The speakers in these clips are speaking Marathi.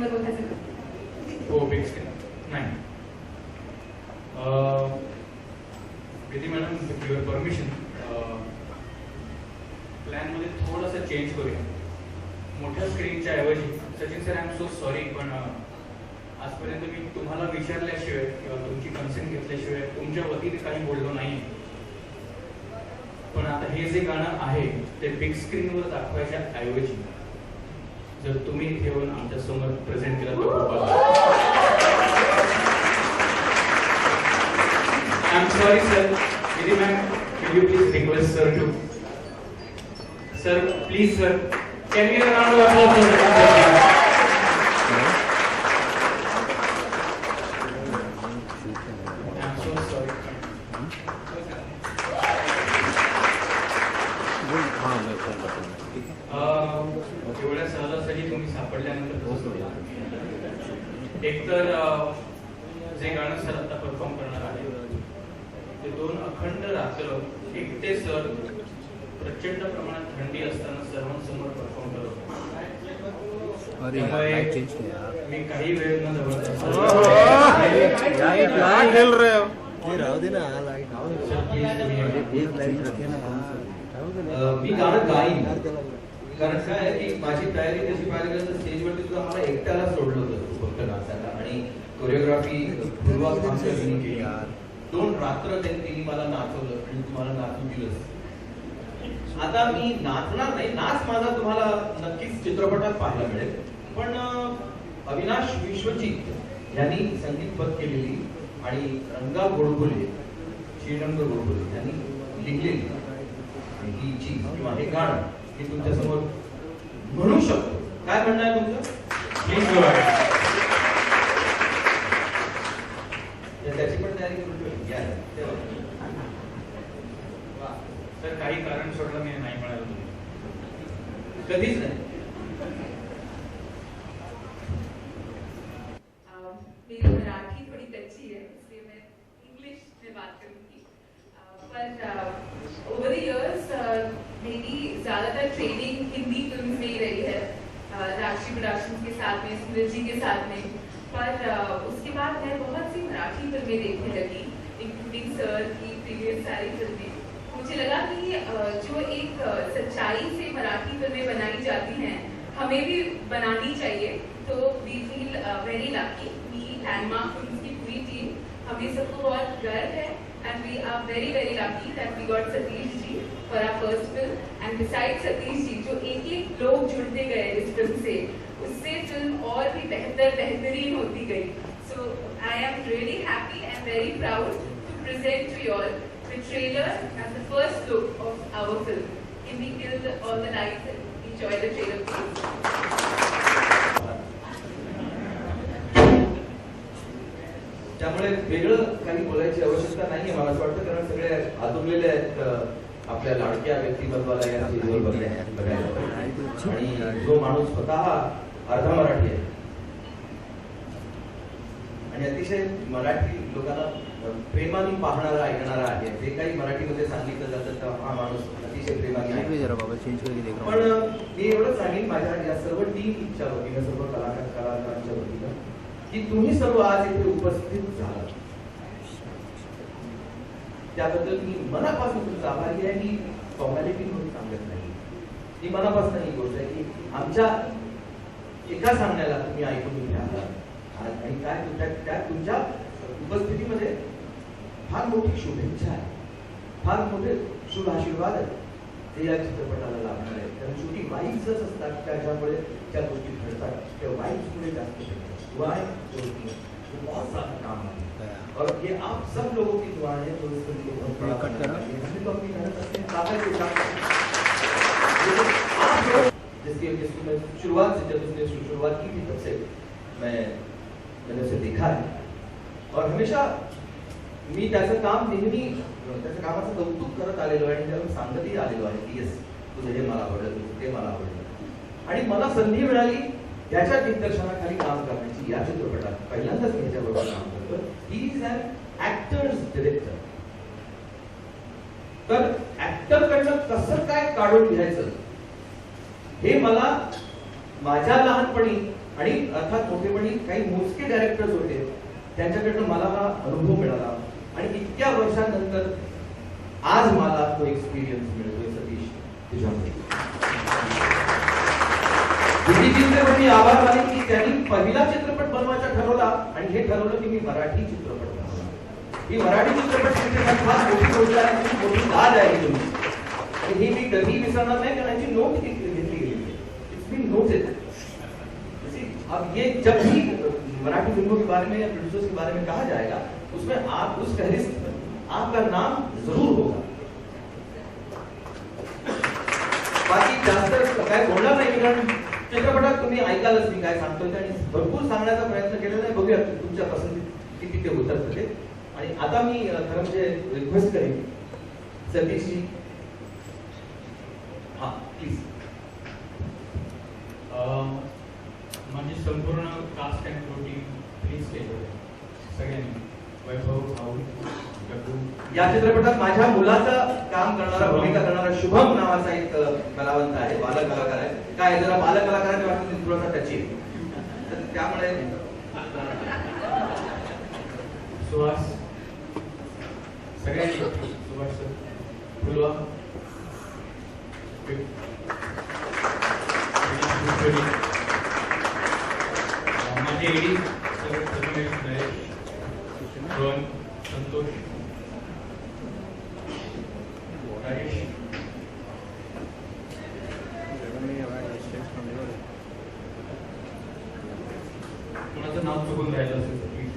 स्क्रीनवर बघायचं का? हो, बिग स्क्रीन नाही. Preeti madam, with your permission प्लॅनमध्ये थोडंसं चेंज करूया. मोठ्या स्क्रीनच्या ऐवजी, Sachin sir, I am so sorry, पण आजपर्यंत मी तुम्हाला विचारल्याशिवाय किंवा तुमची कन्सेंट घेतल्याशिवाय तुमच्या वतीने काही बोललो नाही. पण आता हे जे गाणं आहे ते बिग स्क्रीनवर दाखवायच्या ऐवजी जर तुम्ही इथे येऊन आमच्या समोर प्रेझेंट केलं तर खूप I am sorry sir. Preeti ma'am, can you please request sir to sir, please sir, can we have a round of applause for the I'm so sorry. एवढ्या सहजासहजी तुम्ही सापडल्यानंतर एकतर जे गाणं सर आता परफॉर्म करणार आहे ते 2 अखंड रात्र एकटे सर प्रचंड प्रमाणात थंडी असताना सर्वांसमोर परफॉर्म करत. मी काही वेळ न मी गाणं गाईन, कारण काय आहे की माझी तयारी तशी पाहिली गेलं तर स्टेजवरती सुद्धा मला एकट्याला सोडलं होतं फक्त नाचायला, आणि कोरिओग्राफी पूर्वापासून केली. 2 रात्र त्यांनी मला नाचवलं आणि तुम्हाला नाचून दिलं. आता मी नाचणार नाही, नाच माझा तुम्हाला नक्कीच चित्रपटात पाहायला मिळेल, पण अविनाश विश्वजित यांनी संगीतबद्ध केलेली आणि रंगा गोडबोले, श्रीरंग गोडबोले यांनी लिहिलेली ही चीज किंवा हे गाणं मी तुमच्या समोर म्हणू शकतो. काय म्हणणं आहे तुमचं? Please go ahead. त्याची पण तयारी करून तर काही कारण सोडलं मी नाही म्हणालो, कधीच नाही. मेरी मराठी थोड़ी कच्ची है, इसलिए मैं इंग्लिश में बात करूंगी. पर ओवर द इयर्स मेरी ज्यादातर ट्रेनिंग हिंदी फिल्म में ही रही है, राक्षी प्रोडक्शंस के साथ में, सूरज जी के साथ में. पर उसके बाद मैं बहुत सी मराठी फिल्में देखने लगी, इंक्लूडिंग सर की प्रीवियस सारी फिल्में. मुझे लगा कि जो एक सच्चाई से मराठी फिल्में बनाई जाती हैं हमें भी बनानी चाहिए. तो we feel very lucky, we Landmark Films की पूरी टीम, हमें सबको बहुत गर्व है and we are very lucky that we got Satish ji for our first film. And besides Satish ji, जो एक लोग जुड़ते गए इस फिल्म से, उससे फिल्म और भी बेहतरीन होती गई. So I am really happy and very proud to present to you all the trailer and the first look of our film. Can we kill all the lights and enjoy the trailer, please? त्यामुळे वेगळं काही बोलायची आवश्यकता नाहीये मला असं वाटतं, कारण सगळे आदुरलेले आहेत आपल्या लाडक्या व्यक्तिमत्वाला या चीजवर बघायला. आणि जो माणूस स्वतः अर्धा मराठी आहे आणि अतिशय मराठी लोकांना प्रेमाने पाहणारा ऐकणारा आहे, जे काही मराठीमध्ये सांगितलं जातं तर हा माणूस अतिशय प्रेमाने. पण मी एवढंच सांगेन माझ्या या सर्व टीमच्या वतीनं, सर्व कलाकारांच्या वतीनं, की तुम्ही सर्व आज इथे उपस्थित झालात त्याबद्दल मी मनापासून तुमचा आभारी आहे. ही फॉर्मॅलिटी म्हणून सांगत नाही, ही मनापासून ही गोष्ट आहे की आमच्या एका सांगण्याला तुम्ही ऐकून घ्या आणि काय त्या तुमच्या उपस्थितीमध्ये फार मोठी शुभेच्छा आहे, फार मोठे शुभ आशीर्वाद आहेत ते या चित्रपटाला लाभणार आहेत. कारण शेवटी वाईब्सच असतात त्याच्यामुळे त्या गोष्टी घडतात, त्या वाईब्स मुळे जास्त बहुत सारा काम है और ये आप सब लोगों की दुआ है जो इसको बहुत बड़ा कट करा. हम तो अपनी मेहनत करते हैं काफी कुछ आप लोग जिसकी मैं शुरुआत से जब उसने शुरुआत की थी तब से मैंने उसे देखा है और हमेशा मी त्याचं काम नेहमी त्याच्या कामाचं कौतुक करत आलेलो आहे आणि त्याला सांगतही आलेलो आहे की येस तुझं हे मला आवडलं, तुझं ते मला आवडलं. आणि मला संधी मिळाली त्याच्या दिग्दर्शनाखाली काम करण्याची या चित्रपटात पहिल्यांदाच मी त्याच्याबरोबर काम करतो. He is an actor's director. तर ऍक्टर कडनं कसं काय काढून घ्यायचं हे मला माझ्या लहानपणी आणि अर्थात मोठेपणी काही मोजके डायरेक्टर्स होते, त्यांच्याकडनं मला हा अनुभव मिळाला आणि इतक्या वर्षांनंतर आज मला तो एक्सपिरियन्स मिळतोय सतीश तुझ्यामुळे. विधीजींचे मी आभार मानेन की त्यांनी पहिला चित्रपट बनवायचा ठरवला आणि हे ठरवलं की मी मराठी चित्रपट बनवणार. ही मराठी चित्रपट चित्रपट फार मोठी गोष्ट आहे, खूप मोठी दाद आहे तुम्ही, आणि ही मी कधी विसरणार नाही कारण याची नोट घेतली गेली. It's been noted. अब ये जब भी मराठी फिल्मों के बारे में या प्रोड्यूसर्स के बारे में कहा जाएगा, उसमें आप उस फहरिस्त में आपका नाम जरूर होगा. बाकी जास्त काय बोलणार नाही कारण चित्रपटात तुम्ही ऐकालच मी काय सांगतोय आणि भरपूर सांगण्याचा प्रयत्न केलेला आहे. बघूया तुमच्या पसंती किती ते होतात ते. आणि आता मी खरं म्हणजे रिक्वेस्ट करेन सतीशजी, हा प्लीज. माझी संपूर्ण cast and crew team please स्टेजवर सगळ्यांनी. वैभव, भाऊ, गब्बू. या चित्रपटात माझ्या मुलाचं काम करणारा, भूमिका करणारा शुभम नावाचा एक कलावंत आहे, बाल कलाकार आहे. काय जरा बाल कलाकारांनी वाटतं थोडासा टची, तर त्यामुळे सुहास, सगळ्यांनी सुभाष सर, फुलवा, माझे एडी सगळे नरेश, रोहन, संतोष, राजेश. कोणाचं नाव चुकून राहिलं असेल तर प्लीज.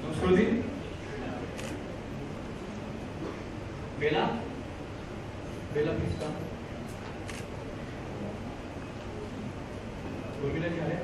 संस्कृती, बेला, बेला प्लीज का. उर्मिला क्या है?